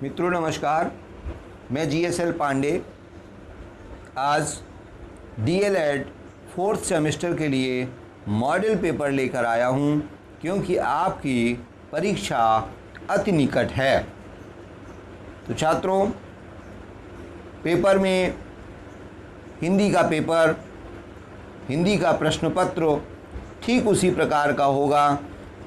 मित्रों नमस्कार, मैं GSL पांडे आज DLED 4th सेमेस्टर के लिए मॉडल पेपर लेकर आया हूं, क्योंकि आपकी परीक्षा अति निकट है। तो छात्रों, पेपर में हिंदी का पेपर, हिंदी का प्रश्न पत्र ठीक उसी प्रकार का होगा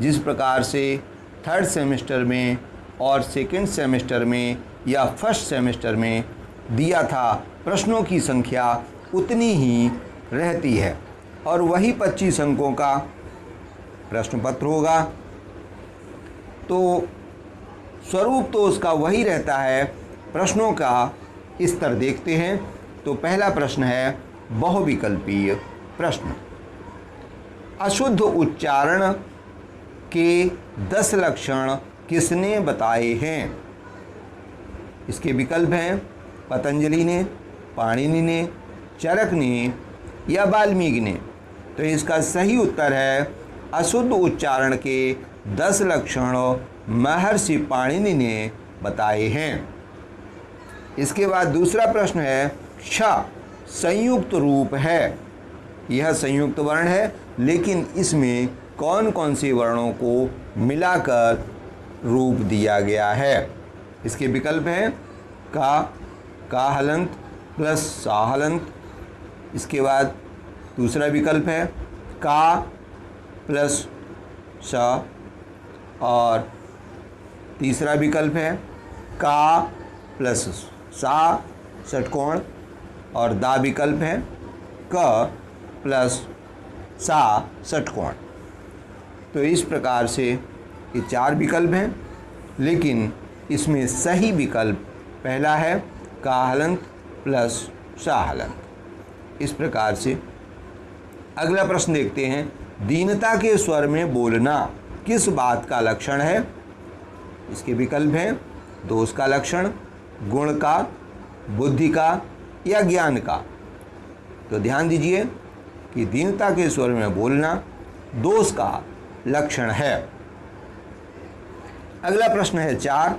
जिस प्रकार से 3rd सेमेस्टर में और 2nd सेमेस्टर में या 1st सेमेस्टर में दिया था। प्रश्नों की संख्या उतनी ही रहती है और वही 25 अंकों का प्रश्न पत्र होगा। तो स्वरूप तो उसका वही रहता है। प्रश्नों का स्तर देखते हैं। तो पहला प्रश्न है बहुविकल्पीय प्रश्न। अशुद्ध उच्चारण के 10 लक्षण किसने बताए हैं? इसके विकल्प हैं पतंजलि ने, पाणिनि ने, चरक ने या वाल्मीकि ने। तो इसका सही उत्तर है अशुद्ध उच्चारण के 10 लक्षण महर्षि पाणिनि ने बताए हैं। इसके बाद दूसरा प्रश्न है क्ष संयुक्त रूप है। यह संयुक्त वर्ण है, लेकिन इसमें कौन कौन से वर्णों को मिलाकर रूप दिया गया है? इसके विकल्प हैं का हलंत प्लस सा हलंत। इसके बाद दूसरा विकल्प है का प्लस सा, और तीसरा विकल्प है का प्लस सा षटकोण, और दा विकल्प है क प्लस सा षटकोण। तो इस प्रकार से ये 4 विकल्प हैं, लेकिन इसमें सही विकल्प पहला है का हलंत प्लस सा हलंत। इस प्रकार से अगला प्रश्न देखते हैं। दीनता के स्वर में बोलना किस बात का लक्षण है? इसके विकल्प हैं दोष का लक्षण, गुण का, बुद्धि का या ज्ञान का। तो ध्यान दीजिए कि दीनता के स्वर में बोलना दोष का लक्षण है। अगला प्रश्न है 4।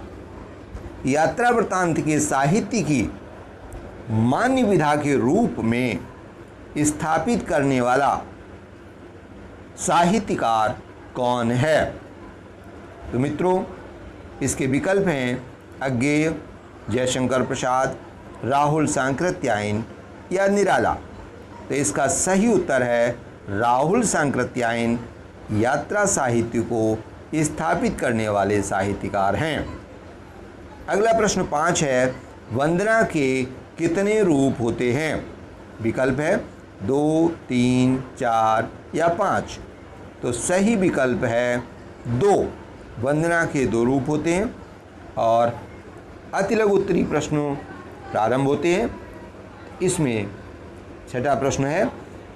यात्रा वृत्तांत के साहित्य की मान्य विधा के रूप में स्थापित करने वाला साहित्यकार कौन है? तो मित्रों, इसके विकल्प हैं अज्ञेय, जयशंकर प्रसाद, राहुल सांकृत्यायन या निराला। तो इसका सही उत्तर है राहुल सांकृत्यायन यात्रा साहित्य को स्थापित करने वाले साहित्यकार हैं। अगला प्रश्न 5 है वंदना के कितने रूप होते हैं? विकल्प है 2, 3, 4 या 5। तो सही विकल्प है 2। वंदना के 2 रूप होते हैं। और अतिलघु उत्तरीय प्रश्नों प्रारंभ होते हैं। इसमें छठा प्रश्न है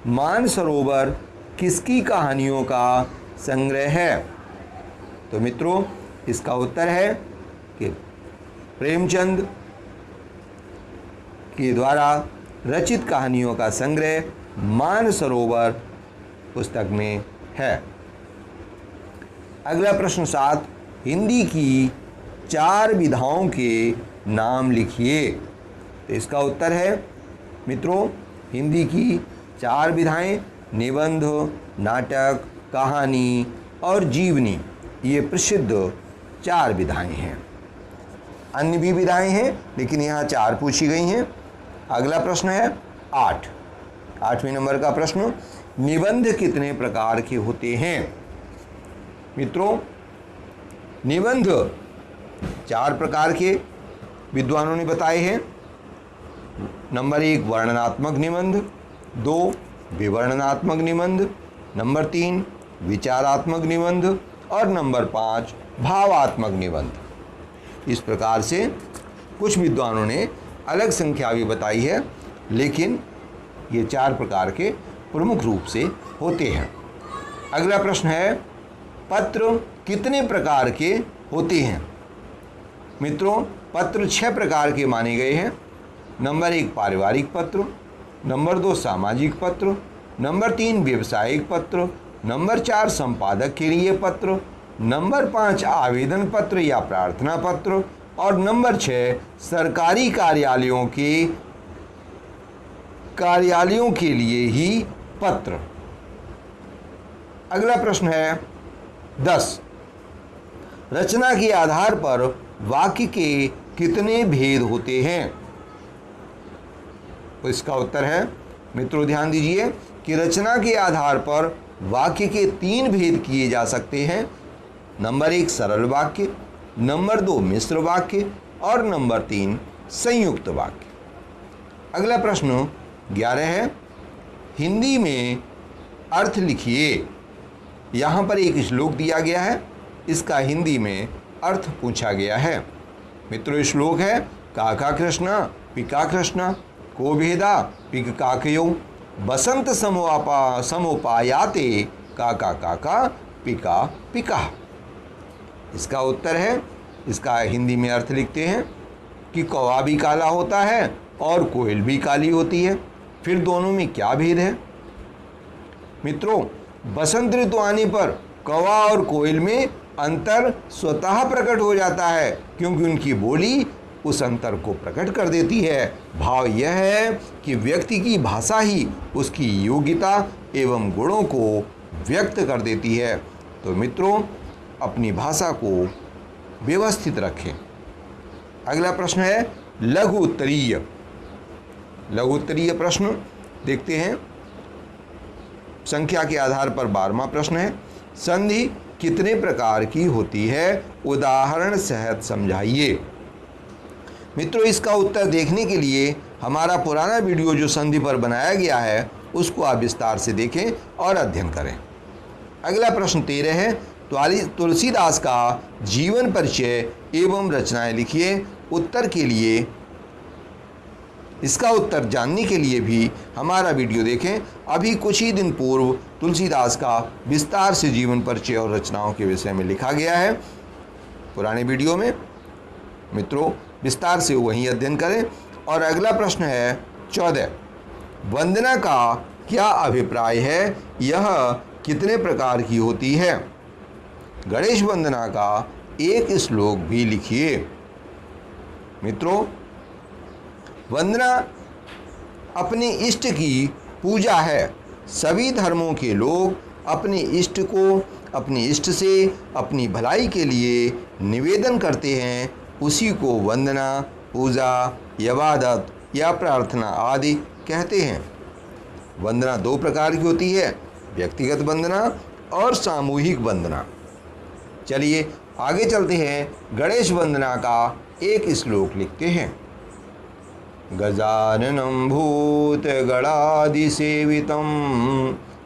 मानसरोवर किसकी कहानियों का संग्रह है? तो मित्रों, इसका उत्तर है कि प्रेमचंद के द्वारा रचित कहानियों का संग्रह मानसरोवर पुस्तक में है। अगला प्रश्न 7। हिंदी की 4 विधाओं के नाम लिखिए। तो इसका उत्तर है मित्रों, हिंदी की 4 विधाएं निबंध, नाटक, कहानी और जीवनी, ये प्रसिद्ध 4 विधाएं हैं। अन्य भी विधाएं हैं, लेकिन यहाँ 4 पूछी गई हैं। अगला प्रश्न है 8। 8वें नंबर का प्रश्न, निबंध कितने प्रकार के होते हैं? मित्रों, निबंध 4 प्रकार के विद्वानों ने बताए हैं। नंबर 1 वर्णनात्मक निबंध, 2 विवरणात्मक निबंध, नंबर 3 विचारात्मक निबंध और नंबर 5 भावात्मक निबंध। इस प्रकार से कुछ विद्वानों ने अलग संख्या भी बताई है, लेकिन ये 4 प्रकार के प्रमुख रूप से होते हैं। अगला प्रश्न है पत्र कितने प्रकार के होते हैं? मित्रों, पत्र 6 प्रकार के माने गए हैं। नंबर 1 पारिवारिक पत्र, नंबर 2 सामाजिक पत्र, नंबर 3 व्यवसायिक पत्र, नंबर 4 संपादक के लिए पत्र, नंबर 5 आवेदन पत्र या प्रार्थना पत्र और नंबर 6 सरकारी कार्यालयों के लिए ही पत्र। अगला प्रश्न है 10, रचना के आधार पर वाक्य के कितने भेद होते हैं? तो इसका उत्तर है, मित्रों ध्यान दीजिए कि रचना के आधार पर वाक्य के 3 भेद किए जा सकते हैं। नंबर 1 सरल वाक्य, नंबर 2 मिश्र वाक्य और नंबर 3 संयुक्त वाक्य। अगला प्रश्न 11 है, हिंदी में अर्थ लिखिए। यहाँ पर एक श्लोक दिया गया है, इसका हिंदी में अर्थ पूछा गया है। मित्रों श्लोक है, काका कृष्णा पिका कृष्णा को भेदा पिक काकयो बसंत समोपायाते काका काका पिका पिका। इसका उत्तर है, इसका हिंदी में अर्थ लिखते हैं कि कौवा भी काला होता है और कोयल भी काली होती है, फिर दोनों में क्या भेद है? मित्रों बसंत ऋतु आने पर कौवा और कोयल में अंतर स्वतः प्रकट हो जाता है, क्योंकि उनकी बोली उस अंतर को प्रकट कर देती है। भाव यह है कि व्यक्ति की भाषा ही उसकी योग्यता एवं गुणों को व्यक्त कर देती है। तो मित्रों अपनी भाषा को व्यवस्थित रखें। अगला प्रश्न है लघु उत्तरीय। लघु उत्तरीय प्रश्न देखते हैं, संख्या के आधार पर 12वां प्रश्न है, संधि कितने प्रकार की होती है? उदाहरण सहित समझाइए। मित्रों इसका उत्तर देखने के लिए हमारा पुराना वीडियो जो संधि पर बनाया गया है उसको आप विस्तार से देखें और अध्ययन करें। अगला प्रश्न 13 है, तुलसीदास का जीवन परिचय एवं रचनाएं लिखिए। उत्तर के लिए, इसका उत्तर जानने के लिए भी हमारा वीडियो देखें। अभी कुछ ही दिन पूर्व तुलसीदास का विस्तार से जीवन परिचय और रचनाओं के विषय में लिखा गया है पुराने वीडियो में। मित्रों विस्तार से वहीं अध्ययन करें। और अगला प्रश्न है 14, वंदना का क्या अभिप्राय है? यह कितने प्रकार की होती है? गणेश वंदना का एक श्लोक भी लिखिए। मित्रों वंदना अपने इष्ट की पूजा है। सभी धर्मों के लोग अपने इष्ट को अपने इष्ट से अपनी भलाई के लिए निवेदन करते हैं, उसी को वंदना, पूजा, इबादत या प्रार्थना आदि कहते हैं। वंदना 2 प्रकार की होती है, व्यक्तिगत वंदना और सामूहिक वंदना। चलिए आगे चलते हैं, गणेश वंदना का एक श्लोक लिखते हैं। गजाननं भूतगणादिसेवितं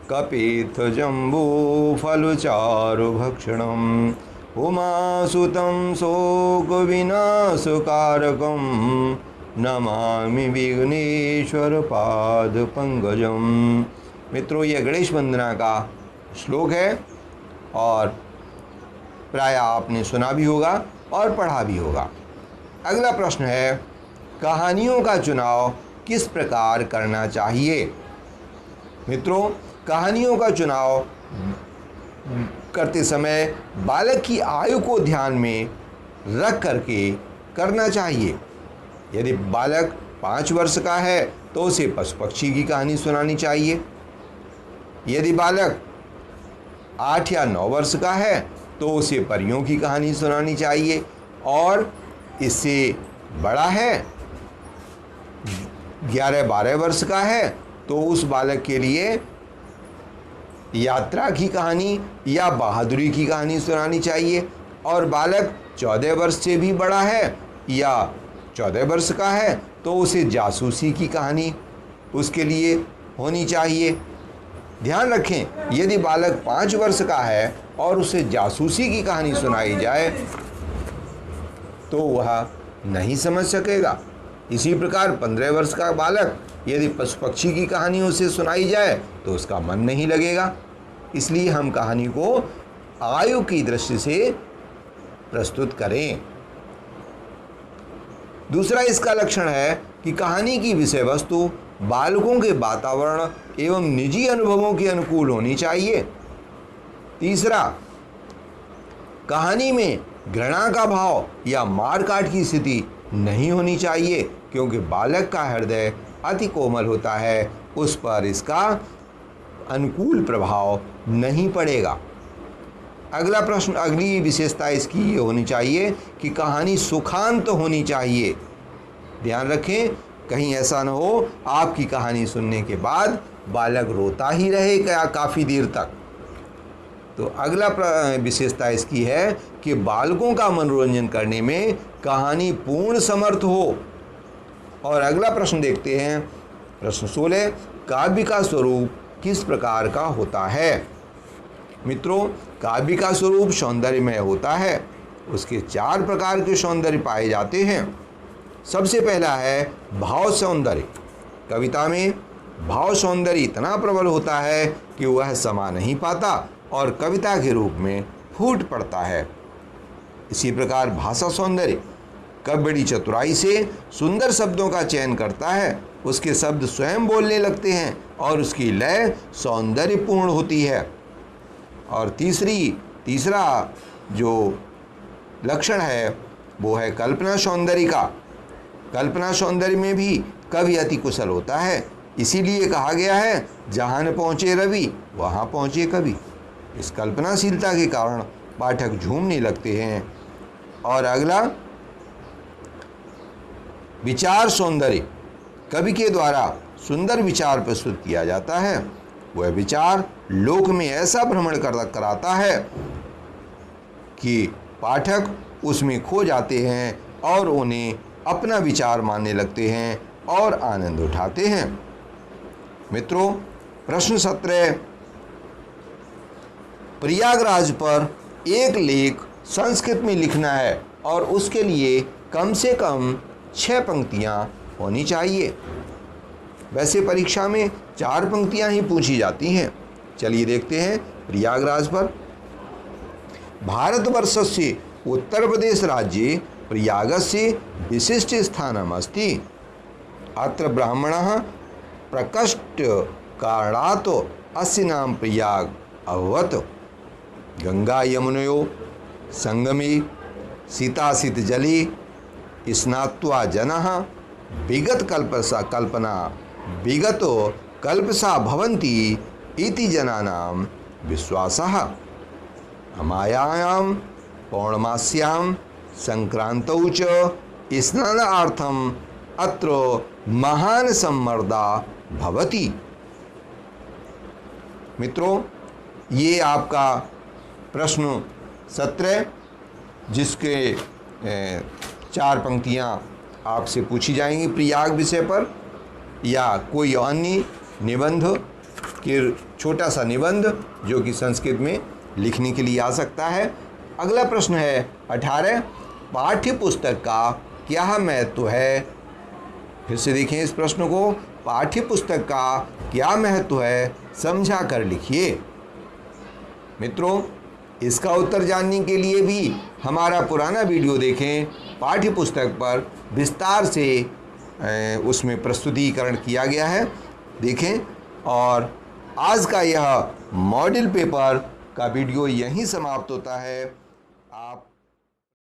कपित्थजम्बूफलचारुभक्षणम् उमासुतं शोकविनाशकारकं नमामि विघ्नेश्वर पादपंकजं। मित्रों ये गणेश वंदना का श्लोक है और प्राय आपने सुना भी होगा और पढ़ा भी होगा। अगला प्रश्न है, कहानियों का चुनाव किस प्रकार करना चाहिए? मित्रों कहानियों का चुनाव करते समय बालक की आयु को ध्यान में रख करके करना चाहिए। यदि बालक 5 वर्ष का है तो उसे पशु पक्षी की कहानी सुनानी चाहिए। यदि बालक 8 या 9 वर्ष का है तो उसे परियों की कहानी सुनानी चाहिए। और इससे बड़ा है 11-12 वर्ष का है तो उस बालक के लिए यात्रा की कहानी या बहादुरी की कहानी सुनानी चाहिए। और बालक 14 वर्ष से भी बड़ा है या 14 वर्ष का है तो उसे जासूसी की कहानी उसके लिए होनी चाहिए। ध्यान रखें, यदि बालक 5 वर्ष का है और उसे जासूसी की कहानी सुनाई जाए तो वह नहीं समझ सकेगा। इसी प्रकार 15 वर्ष का बालक यदि पशु पक्षी की कहानी उसे सुनाई जाए तो उसका मन नहीं लगेगा। इसलिए हम कहानी को आयु की दृष्टि से प्रस्तुत करें। दूसरा इसका लक्षण है कि कहानी की विषय वस्तु बालकों के वातावरण एवं निजी अनुभवों के अनुकूल होनी चाहिए। तीसरा, कहानी में घृणा का भाव या मार काट की स्थिति नहीं होनी चाहिए, क्योंकि बालक का हृदय अति कोमल होता है, उस पर इसका अनुकूल प्रभाव नहीं पड़ेगा। अगला प्रश्न, अगली विशेषता इसकी ये होनी चाहिए कि कहानी सुखांत होनी चाहिए। ध्यान रखें, कहीं ऐसा न हो आपकी कहानी सुनने के बाद बालक रोता ही रहे काफ़ी देर तक। तो अगला विशेषता इसकी है कि बालकों का मनोरंजन करने में कहानी पूर्ण समर्थ हो। और अगला प्रश्न देखते हैं, प्रश्न 16, काव्य का स्वरूप किस प्रकार का होता है? मित्रों, काव्य का स्वरूप सौंदर्यमय होता है। उसके 4 प्रकार के सौंदर्य पाए जाते हैं। सबसे पहला है भाव सौंदर्य। कविता में भाव सौंदर्य इतना प्रबल होता है कि वह समा नहीं पाता और कविता के रूप में फूट पड़ता है। इसी प्रकार भाषा सौंदर्य, कवि बड़ी चतुराई से सुंदर शब्दों का चयन करता है, उसके शब्द स्वयं बोलने लगते हैं और उसकी लय सौंदर्यपूर्ण होती है। और तीसरा जो लक्षण है वो है कल्पना सौंदर्य का। कल्पना सौंदर्य में भी कवि अति कुशल होता है, इसीलिए कहा गया है जहाँ न पहुँचे रवि वहाँ पहुँचे कवि। इस कल्पनाशीलता के कारण पाठक झूमने लगते हैं। और अगला विचार सौंदर्य, कवि के द्वारा सुंदर विचार प्रस्तुत किया जाता है। वह विचार लोक में ऐसा भ्रमण कराता है कि पाठक उसमें खो जाते हैं और उन्हें अपना विचार मानने लगते हैं और आनंद उठाते हैं। मित्रों, प्रश्न 17, प्रयागराज पर एक लेख संस्कृत में लिखना है और उसके लिए कम से कम 6 पंक्तियाँ होनी चाहिए। वैसे परीक्षा में 4 पंक्तियाँ ही पूछी जाती हैं। चलिए देखते हैं प्रयागराज पर। भारतवर्षस्य उत्तर प्रदेश राज्ये प्रयागस्य विशिष्ट स्थानम् अस्ति। अत्र ब्राह्मणः प्रकष्ट कारणात् अस्य नाम प्रयाग अभवत्। गंगा यमुनयोः संगमे शीतासित जले स्नात्वा जनः विगत कल्पसा भवन्ति इति जनानां विश्वासः। अमायायां पौर्णमास्यां संक्रांतौ च स्नानार्थम् अत्र महान सम्मर्दा भवति। मित्रों, ये आपका प्रश्न 17 जिसके 4 पंक्तियाँ आपसे पूछी जाएंगी प्रयाग विषय पर, या कोई अन्य निबंध के छोटा सा निबंध जो कि संस्कृत में लिखने के लिए आ सकता है। अगला प्रश्न है 18, पाठ्य पुस्तक का क्या महत्व है? फिर से देखें इस प्रश्न को, पाठ्य पुस्तक का क्या महत्व है, समझा कर लिखिए। मित्रों, इसका उत्तर जानने के लिए भी हमारा पुराना वीडियो देखें। पाठ्य पुस्तक पर विस्तार से उसमें प्रस्तुतिकरण किया गया है, देखें। और आज का यह मॉडल पेपर का वीडियो यहीं समाप्त होता है। आप